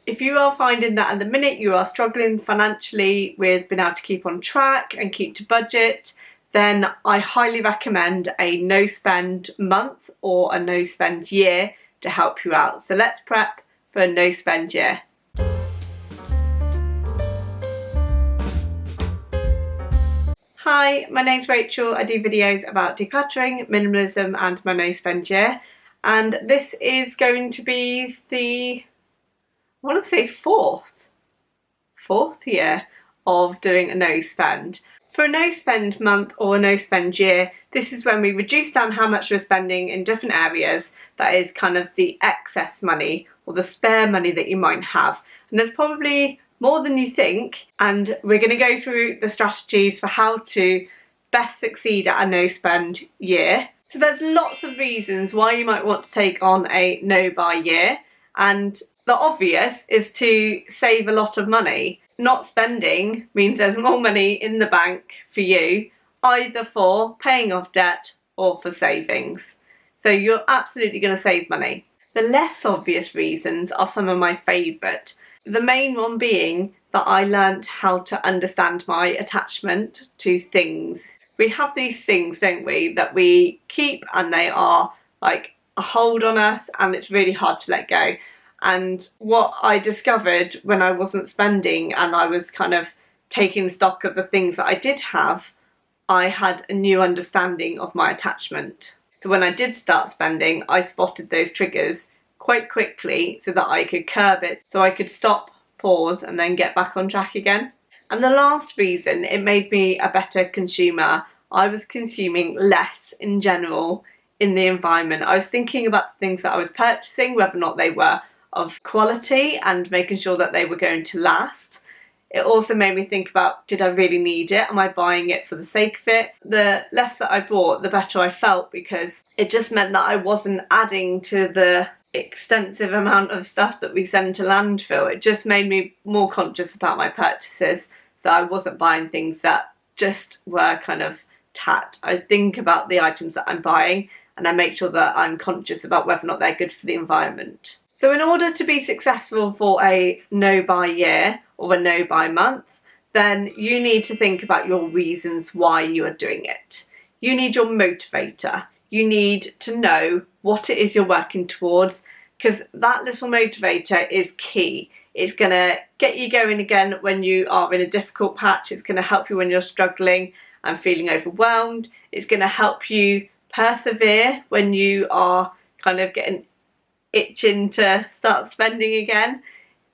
if you are finding that at the minute you are struggling financially with being able to keep on track and keep to budget, then I highly recommend a no spend month or a no spend year to help you out. So let's prep for a no spend year. Hi, my name's Rachel. I do videos about decluttering, minimalism and my no spend year, and this is going to be the, I want to say fourth year of doing a no spend. For a no spend month or a no spend year, this is when we reduce down how much we're spending in different areas. That is kind of the excess money or the spare money that you might have, and there's probably more than you think, and we're going to go through the strategies for how to best succeed at a no spend year. So there's lots of reasons why you might want to take on a no buy year, and the obvious is to save a lot of money. Not spending means there's more money in the bank for you, either for paying off debt or for savings. So you're absolutely going to save money. The less obvious reasons are some of my favourite. The main one being that I learnt how to understand my attachment to things. We have these things, don't we, that we keep and they are like a hold on us and it's really hard to let go. And what I discovered when I wasn't spending and I was kind of taking stock of the things that I did have, I had a new understanding of my attachment. So when I did start spending, I spotted those triggers quite quickly so that I could curb it, so I could stop, pause and then get back on track again. And the last reason it made me a better consumer, I was consuming less in general in the environment. I was thinking about the things that I was purchasing, whether or not they were of quality and making sure that they were going to last. It also made me think about, did I really need it? Am I buying it for the sake of it? The less that I bought, the better I felt, because it just meant that I wasn't adding to the extensive amount of stuff that we send to landfill. It just made me more conscious about my purchases, so I wasn't buying things that just were kind of tat. I think about the items that I'm buying and I make sure that I'm conscious about whether or not they're good for the environment. So in order to be successful for a no buy year or a no buy month, then you need to think about your reasons why you are doing it. You need your motivator. You need to know what it is you're working towards, because that little motivator is key. It's going to get you going again when you are in a difficult patch. It's going to help you when you're struggling and feeling overwhelmed. It's going to help you persevere when you are kind of getting itching to start spending again.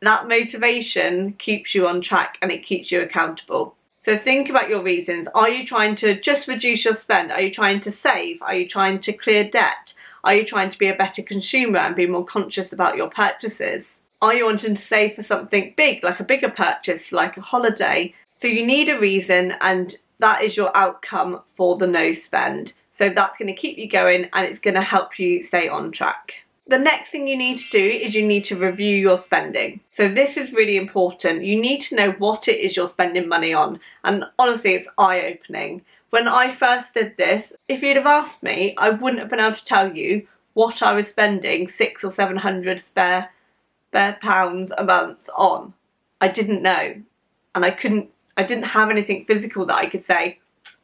That motivation keeps you on track and it keeps you accountable. So think about your reasons. Are you trying to just reduce your spend? Are you trying to save? Are you trying to clear debt? Are you trying to be a better consumer and be more conscious about your purchases? Are you wanting to save for something big, like a bigger purchase, like a holiday? So you need a reason, and that is your outcome for the no spend. So that's going to keep you going and it's going to help you stay on track. The next thing you need to do is you need to review your spending. So this is really important. You need to know what it is you're spending money on. And honestly, it's eye-opening. When I first did this, if you'd have asked me, I wouldn't have been able to tell you what I was spending 600 or 700 spare pounds a month on. I didn't know. And I didn't have anything physical that I could say,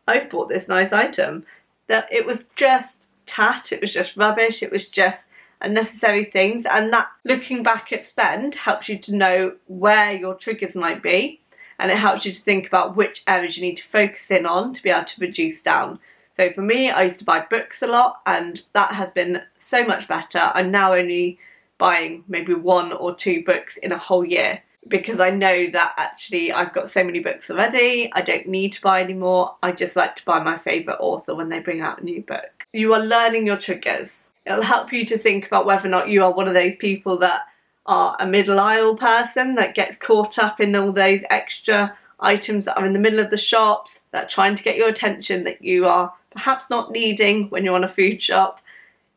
I've bought this nice item. That it was just tat, it was just rubbish, it was just unnecessary things. And that, looking back at spend, helps you to know where your triggers might be, and it helps you to think about which areas you need to focus in on to be able to reduce down. So for me, I used to buy books a lot and that has been so much better. I'm now only buying maybe 1 or 2 books in a whole year, because I know that actually I've got so many books already, I don't need to buy any more. I just like to buy my favourite author when they bring out a new book. You are learning your triggers. It'll help you to think about whether or not you are one of those people that are a middle aisle person that gets caught up in all those extra items that are in the middle of the shops that are trying to get your attention that you are perhaps not needing when you're on a food shop.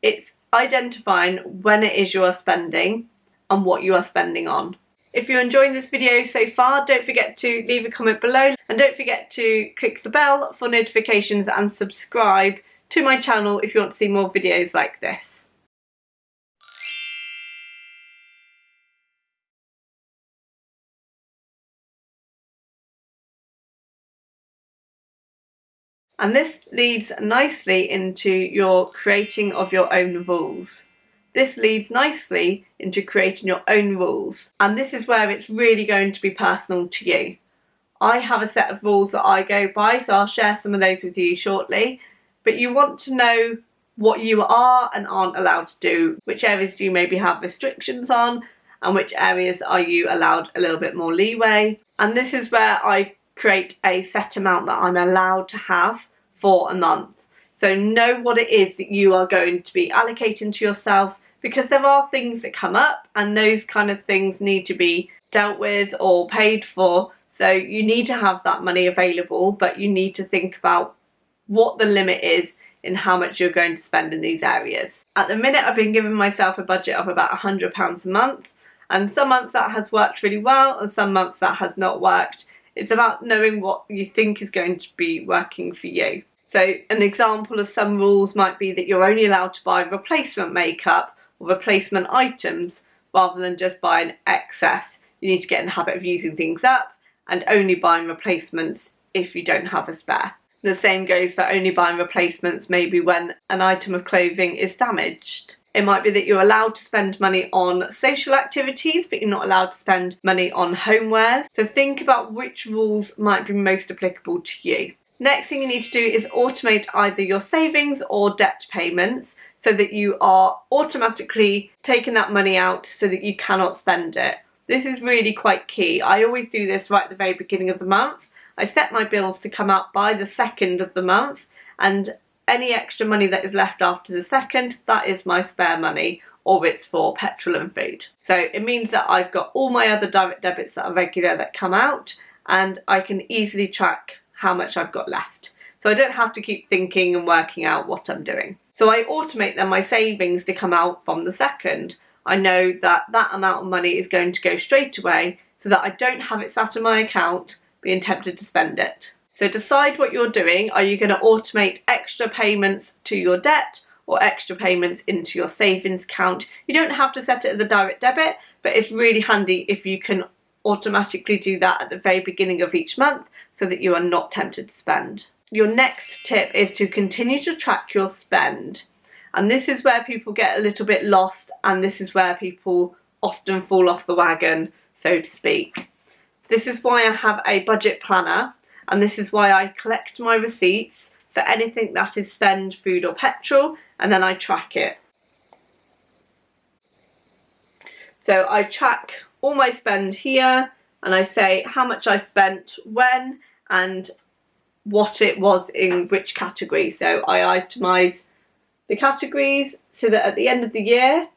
It's identifying when it is you are spending and what you are spending on. If you're enjoying this video so far, don't forget to leave a comment below and don't forget to click the bell for notifications and subscribe to my channel if you want to see more videos like this. And this leads nicely into your creating of your own rules. This leads nicely into creating your own rules. And this is where it's really going to be personal to you. I have a set of rules that I go by, so I'll share some of those with you shortly. But you want to know what you are and aren't allowed to do, which areas do you maybe have restrictions on, and which areas are you allowed a little bit more leeway. And this is where I create a set amount that I'm allowed to have for a month. So know what it is that you are going to be allocating to yourself, because there are things that come up and those kind of things need to be dealt with or paid for. So you need to have that money available, but you need to think about what the limit is in how much you're going to spend in these areas. At the minute, I've been giving myself a budget of about £100 a month, and some months that has worked really well and some months that has not worked. It's about knowing what you think is going to be working for you. So an example of some rules might be that you're only allowed to buy replacement makeup or replacement items rather than just buying excess. You need to get in the habit of using things up and only buying replacements if you don't have a spare. The same goes for only buying replacements maybe when an item of clothing is damaged. It might be that you're allowed to spend money on social activities, but you're not allowed to spend money on homewares. So think about which rules might be most applicable to you. Next thing you need to do is automate either your savings or debt payments so that you are automatically taking that money out so that you cannot spend it. This is really quite key. I always do this right at the very beginning of the month. I set my bills to come out by the 2nd of the month, and any extra money that is left after the 2nd, that is my spare money, or it's for petrol and food. So it means that I've got all my other direct debits that are regular that come out, and I can easily track how much I've got left. So I don't have to keep thinking and working out what I'm doing. So I automate then my savings to come out from the 2nd. I know that that amount of money is going to go straight away so that I don't have it sat in my account being tempted to spend it. So decide what you're doing. Are you going to automate extra payments to your debt or extra payments into your savings account? You don't have to set it as a direct debit, but it's really handy if you can automatically do that at the very beginning of each month so that you are not tempted to spend. Your next tip is to continue to track your spend. And this is where people get a little bit lost, and this is where people often fall off the wagon, so to speak. This is why I have a budget planner, and this is why I collect my receipts for anything that is spend, food or petrol, and then I track it. So I track all my spend here, and I say how much I spent when and what it was in which category. So I itemise the categories so that at the end of the year,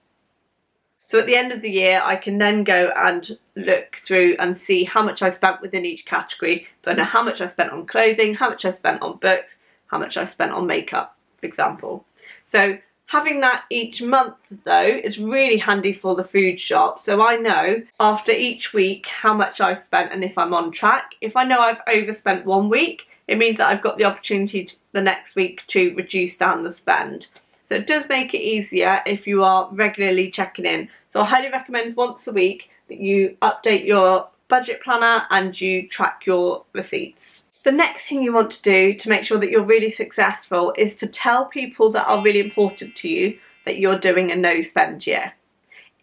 I can then go and look through and see how much I spent within each category. So I know how much I spent on clothing, how much I spent on books, how much I spent on makeup, for example. So having that each month though is really handy for the food shop. So I know after each week how much I've spent and if I'm on track. If I know I've overspent one week, it means that I've got the opportunity the next week to reduce down the spend. So it does make it easier if you are regularly checking in. So I highly recommend once a week that you update your budget planner and you track your receipts. The next thing you want to do to make sure that you're really successful is to tell people that are really important to you that you're doing a no spend year.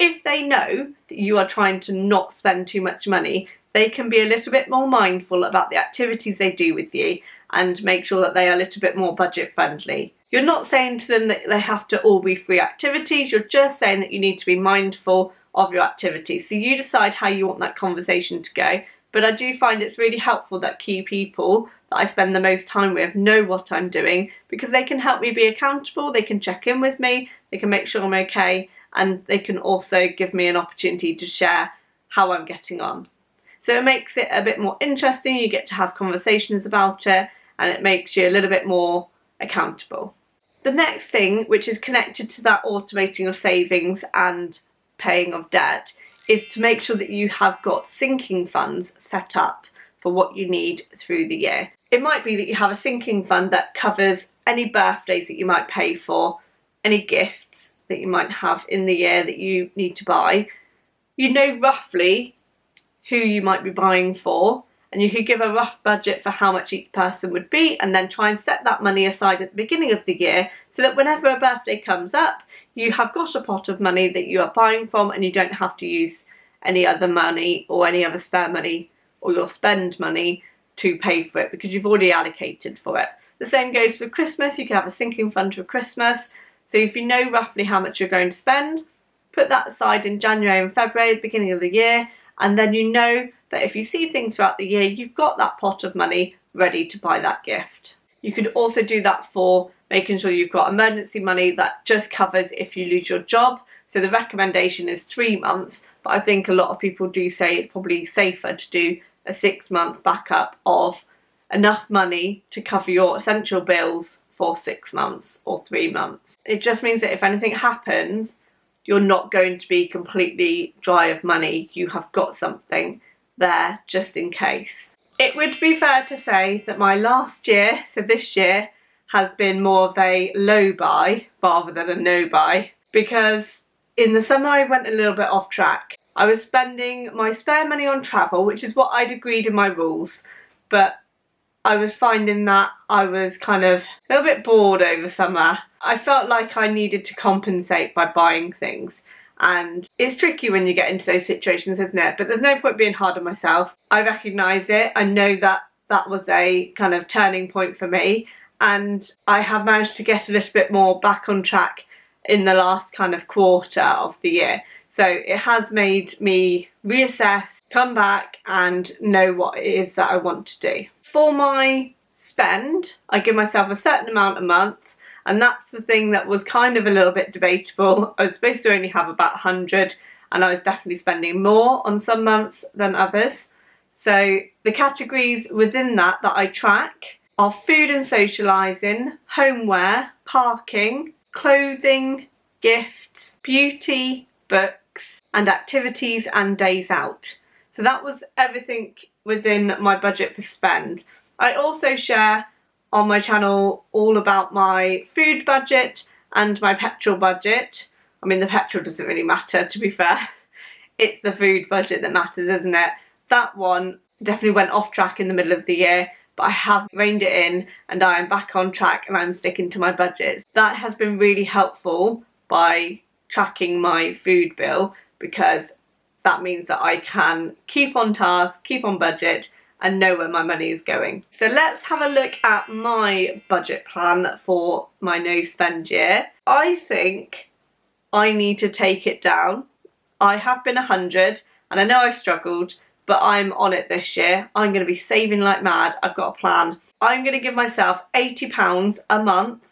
If they know that you are trying to not spend too much money, they can be a little bit more mindful about the activities they do with you and make sure that they are a little bit more budget friendly. You're not saying to them that they have to all be free activities, you're just saying that you need to be mindful of your activities. So you decide how you want that conversation to go, but I do find it's really helpful that key people that I spend the most time with know what I'm doing, because they can help me be accountable, they can check in with me, they can make sure I'm okay, and they can also give me an opportunity to share how I'm getting on. So it makes it a bit more interesting, you get to have conversations about it, and it makes you a little bit more accountable. The next thing, which is connected to that automating of savings and paying of debt, is to make sure that you have got sinking funds set up for what you need through the year. It might be that you have a sinking fund that covers any birthdays that you might pay for, any gifts that you might have in the year that you need to buy. You know roughly who you might be buying for, and you could give a rough budget for how much each person would be, and then try and set that money aside at the beginning of the year so that whenever a birthday comes up, you have got a pot of money that you are buying from, and you don't have to use any other money or any other spare money or your spend money to pay for it, because you've already allocated for it. The same goes for Christmas. You can have a sinking fund for Christmas. So if you know roughly how much you're going to spend, put that aside in January and February, the beginning of the year, and then you know that if you see things throughout the year, you've got that pot of money ready to buy that gift. You could also do that for making sure you've got emergency money that just covers if you lose your job. So the recommendation is 3 months, but I think a lot of people do say it's probably safer to do a 6-month backup of enough money to cover your essential bills for 6 months or 3 months. It just means that if anything happens, you're not going to be completely dry of money. You have got something there just in case. It would be fair to say that my last year, so this year, has been more of a low buy rather than a no buy, because in the summer I went a little bit off track. I was spending my spare money on travel, which is what I'd agreed in my rules, but I was finding that I was kind of a little bit bored over summer. I felt like I needed to compensate by buying things, and it's tricky when you get into those situations, isn't it? But there's no point being hard on myself. I recognise it. I know that that was a kind of turning point for me, and I have managed to get a little bit more back on track in the last kind of quarter of the year. So it has made me reassess, come back and know what it is that I want to do. For my spend, I give myself a certain amount a month, and that's the thing that was kind of a little bit debatable. I was supposed to only have about 100, and I was definitely spending more on some months than others. So the categories within that I track are food and socialising, homeware, parking, clothing, gifts, beauty, books, and activities and days out. So that was everything within my budget for spend. I also share on my channel all about my food budget and my petrol budget. I mean, the petrol doesn't really matter, to be fair. It's the food budget that matters, isn't it? That one definitely went off track in the middle of the year, but I have reined it in and I am back on track and I'm sticking to my budgets. That has been really helpful by tracking my food bill, because that means that I can keep on task, keep on budget, and know where my money is going. So let's have a look at my budget plan for my no spend year. I think I need to take it down. I have been 100 and I know I've struggled, but I'm on it this year. I'm going to be saving like mad. I've got a plan. I'm going to give myself £80 a month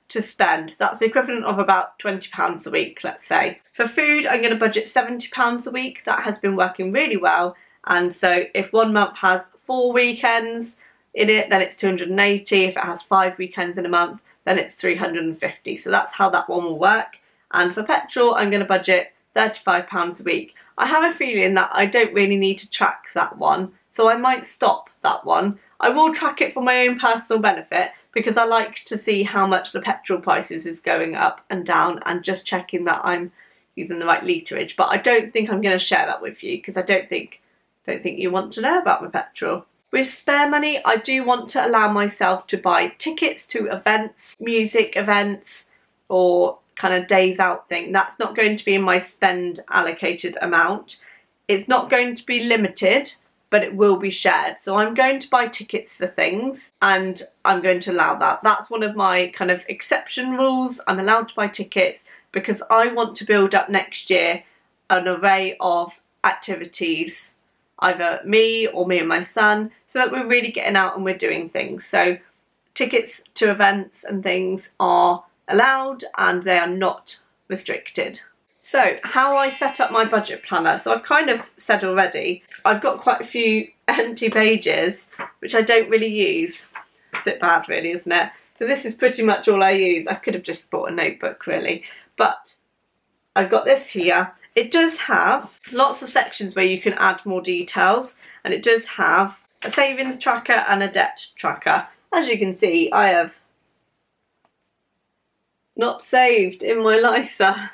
to spend. That's the equivalent of about £20 a week, let's say. For food, I'm going to budget £70 a week. That has been working really well. And so if one month has 4 weekends in it, then it's 280. If it has 5 weekends in a month, then it's 350. So that's how that one will work. And for petrol, I'm going to budget £35 a week. I have a feeling that I don't really need to track that one, so I might stop that one. I will track it for my own personal benefit, because I like to see how much the petrol prices is going up and down, and just checking that I'm using the right literage. But I don't think I'm going to share that with you, because I don't think you want to know about my petrol. With spare money, I do want to allow myself to buy tickets to events, music events, or kind of days out thing. That's not going to be in my spend allocated amount. It's not going to be limited, but it will be shared. So I'm going to buy tickets for things and I'm going to allow that. That's one of my kind of exception rules. I'm allowed to buy tickets because I want to build up next year an array of activities, either me or me and my son, so that we're really getting out and we're doing things. So tickets to events and things are allowed and they are not restricted. So how I set up my budget planner. So I've kind of said already, I've got quite a few empty pages which I don't really use. It's a bit bad really, isn't it? So this is pretty much all I use. I could have just bought a notebook really, but I've got this here. It does have lots of sections where you can add more details, and it does have a savings tracker and a debt tracker. As you can see, I have not saved in my LISA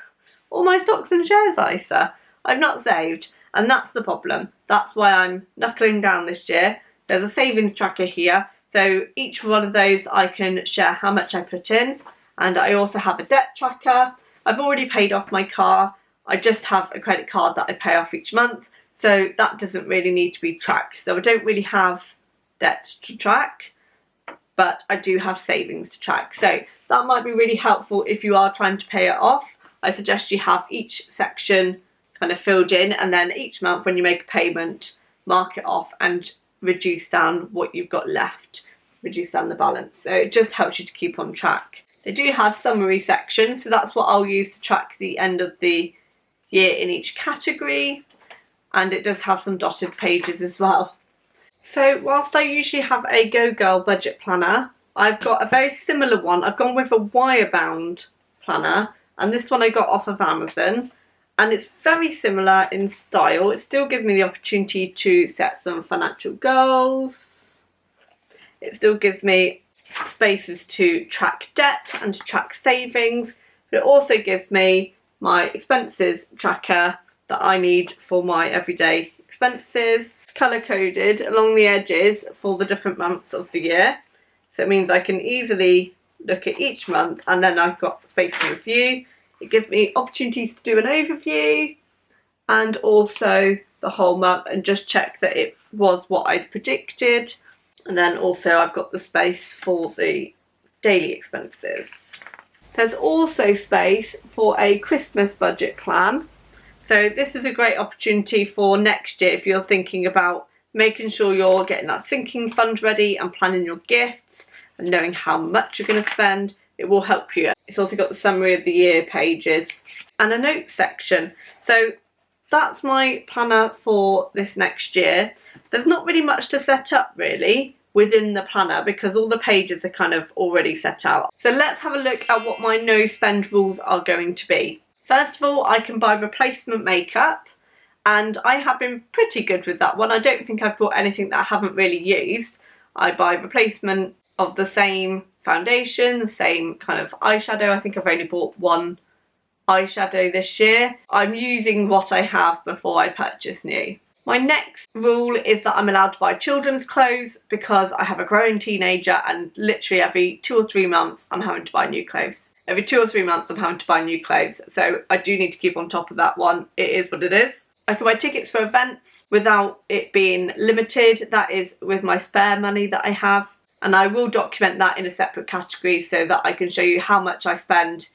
or my stocks and shares ISA. I've not saved, and that's the problem. That's why I'm knuckling down this year There's a savings tracker here, so each one of those I can share how much I put in, and I also have a debt tracker. I've already paid off my car. I just have a credit card that I pay off each month, so that doesn't really need to be tracked. So I don't really have debt to track, but I do have savings to track. So that might be really helpful if you are trying to pay it off. I suggest you have each section kind of filled in, and then each month when you make a payment, mark it off and reduce down what you've got left, reduce down the balance. So it just helps you to keep on track. They do have summary sections, so that's what I'll use to track the end of the year in each category, and it does have some dotted pages as well. So whilst I usually have a Go Girl budget planner, I've got a very similar one. I've gone with a wire bound planner, and this one I got off of Amazon, and it's very similar in style. It still gives me the opportunity to set some financial goals. It still gives me spaces to track debt and to track savings, but it also gives me my expenses tracker that I need for my everyday expenses. It's colour coded along the edges for the different months of the year, so it means I can easily look at each month, and then I've got space to review. It gives me opportunities to do an overview and also the whole month and just check that it was what I'd predicted. And then also I've got the space for the daily expenses. There's also space for a Christmas budget plan. So this is a great opportunity for next year if you're thinking about making sure you're getting that sinking fund ready and planning your gifts and knowing how much you're going to spend. It will help you. It's also got the summary of the year pages and a notes section. So that's my planner for this next year. There's not really much to set up really within the planner because all the pages are kind of already set out. So let's have a look at what my no spend rules are going to be. First of all, I can buy replacement makeup, and I have been pretty good with that one. I don't think I've bought anything that I haven't really used. I buy replacement of the same foundation, the same kind of eyeshadow. I think I've only bought one eyeshadow this year. I'm using what I have before I purchase new. My next rule is that I'm allowed to buy children's clothes because I have a growing teenager, and literally every 2 or 3 months I'm having to buy new clothes. Every 2 or 3 months I'm having to buy new clothes, so I do need to keep on top of that one. It is what it is. I can buy tickets for events without it being limited. That is with my spare money that I have, and I will document that in a separate category so that I can show you how much I spend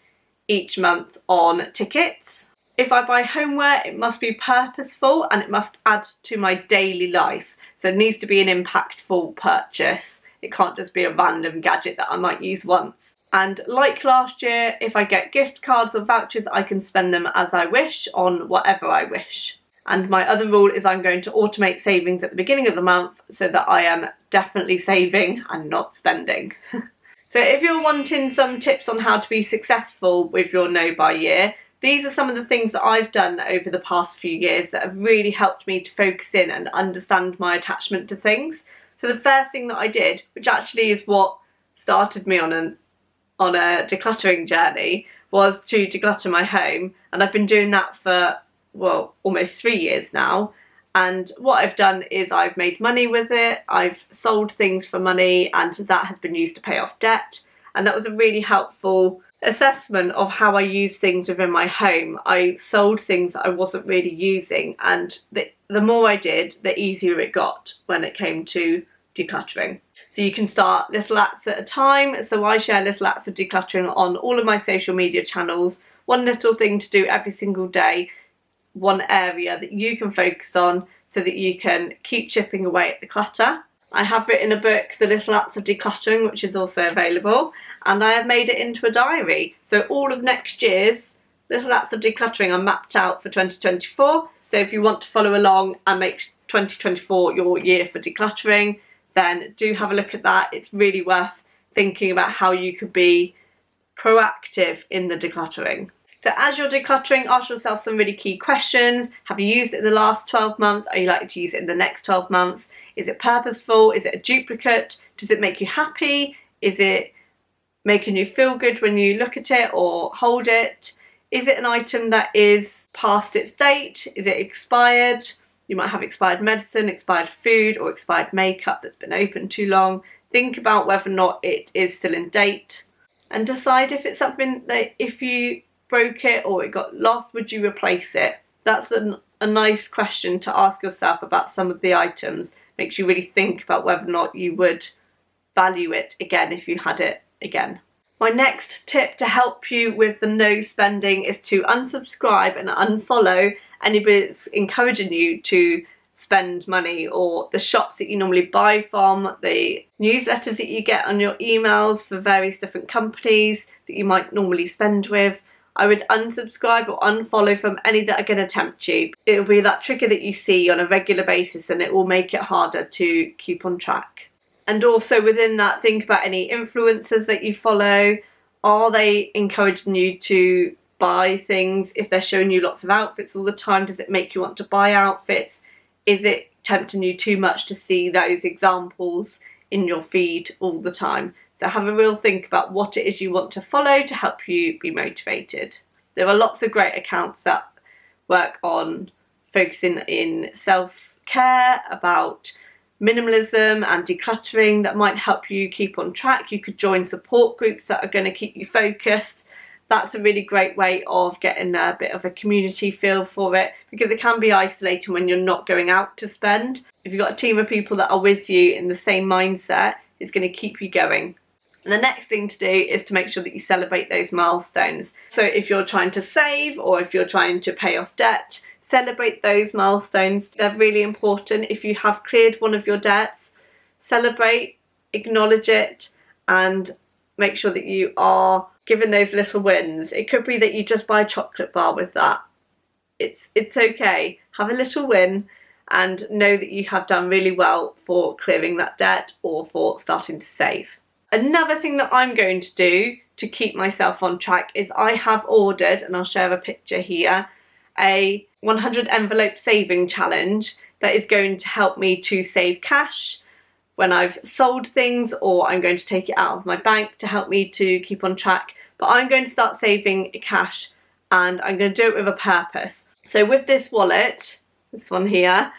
each month on tickets. If I buy homeware, it must be purposeful and it must add to my daily life. So it needs to be an impactful purchase. It can't just be a random gadget that I might use once. And like last year, if I get gift cards or vouchers, I can spend them as I wish on whatever I wish. And my other rule is I'm going to automate savings at the beginning of the month so that I am definitely saving and not spending. So if you're wanting some tips on how to be successful with your no buy year, these are some of the things that I've done over the past few years that have really helped me to focus in and understand my attachment to things. So the first thing that I did, which actually is what started me on a decluttering journey, was to declutter my home, and I've been doing that for, well, almost 3 years now. And what I've done is I've made money with it, I've sold things for money, and that has been used to pay off debt. And that was a really helpful assessment of how I use things within my home. I sold things that I wasn't really using, and the more I did, the easier it got when it came to decluttering. So you can start little acts at a time. So I share little acts of decluttering on all of my social media channels. One little thing to do every single day, one area that you can focus on so that you can keep chipping away at the clutter. I have written a book, The Little Acts of Decluttering, which is also available, and I have made it into a diary. So all of next year's Little Acts of Decluttering are mapped out for 2024. So if you want to follow along and make 2024 your year for decluttering, then do have a look at that. It's really worth thinking about how you could be proactive in the decluttering. So as you're decluttering, ask yourself some really key questions. Have you used it in the last 12 months? Are you likely to use it in the next 12 months? Is it purposeful? Is it a duplicate? Does it make you happy? Is it making you feel good when you look at it or hold it? Is it an item that is past its date? Is it expired? You might have expired medicine, expired food, or expired makeup that's been open too long. Think about whether or not it is still in date and decide if it's something that if you broke it or it got lost, would you replace it? That's a nice question to ask yourself about some of the items. Makes you really think about whether or not you would value it again if you had it again. My next tip to help you with the no spending is to unsubscribe and unfollow anybody that's encouraging you to spend money, or the shops that you normally buy from, the newsletters that you get on your emails for various different companies that you might normally spend with. I would unsubscribe or unfollow from any that are going to tempt you. It will be that trigger that you see on a regular basis, and it will make it harder to keep on track. And also within that, think about any influencers that you follow. Are they encouraging you to buy things? If they're showing you lots of outfits all the time, does it make you want to buy outfits? Is it tempting you too much to see those examples in your feed all the time? So have a real think about what it is you want to follow to help you be motivated. There are lots of great accounts that work on focusing in self-care, about minimalism and decluttering that might help you keep on track. You could join support groups that are going to keep you focused. That's a really great way of getting a bit of a community feel for it, because it can be isolating when you're not going out to spend. If you've got a team of people that are with you in the same mindset, it's going to keep you going. And the next thing to do is to make sure that you celebrate those milestones. So if you're trying to save or if you're trying to pay off debt, celebrate those milestones. They're really important. If you have cleared one of your debts, celebrate, acknowledge it, and make sure that you are given those little wins. It could be that you just buy a chocolate bar with that. It's okay. Have a little win and know that you have done really well for clearing that debt or for starting to save. Another thing that I'm going to do to keep myself on track is I have ordered, and I'll share a picture here, a 100 envelope saving challenge that is going to help me to save cash when I've sold things, or I'm going to take it out of my bank to help me to keep on track. But I'm going to start saving cash, and I'm going to do it with a purpose. So with this wallet, this one here,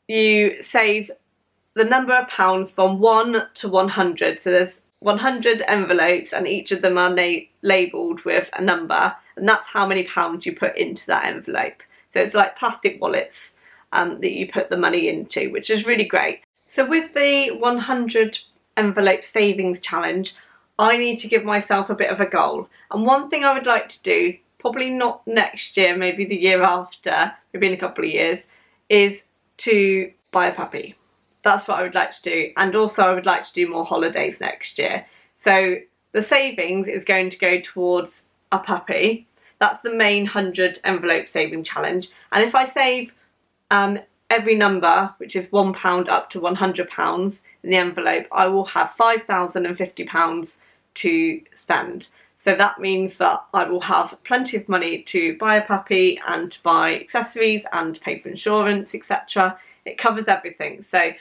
you save the number of pounds from 1 to 100. So there's 100 envelopes and each of them are labelled with a number, and that's how many pounds you put into that envelope. So it's like plastic wallets that you put the money into, which is really great. So with the 100 envelope savings challenge, I need to give myself a bit of a goal. And one thing I would like to do, probably not next year, maybe the year after, maybe in a couple of years, is to buy a puppy. That's what I would like to do. And also I would like to do more holidays next year. So the savings is going to go towards a puppy. That's the main 100 envelope saving challenge. And if I save every number, which is £1 up to £100 in the envelope, I will have £5,050 to spend. So that means that I will have plenty of money to buy a puppy and to buy accessories and pay for insurance, etc. It covers everything. So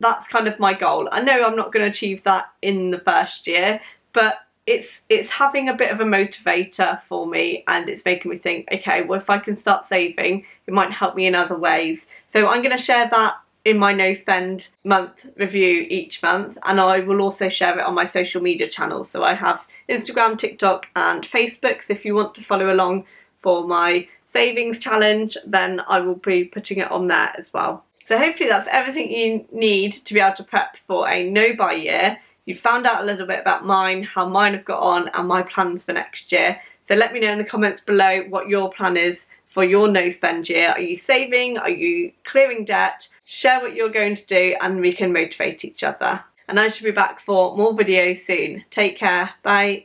that's kind of my goal. I know I'm not going to achieve that in the first year, but it's having a bit of a motivator for me, and it's making me think, okay, well, if I can start saving, it might help me in other ways. So I'm going to share that in my no spend month review each month, and I will also share it on my social media channels. So I have Instagram, TikTok and Facebook, so if you want to follow along for my savings challenge, then I will be putting it on there as well. So hopefully that's everything you need to be able to prep for a no buy year. You've found out a little bit about mine, how mine have got on, and my plans for next year. So let me know in the comments below what your plan is for your no spend year. Are you saving? Are you clearing debt? Share what you're going to do and we can motivate each other. And I should be back for more videos soon. Take care. Bye.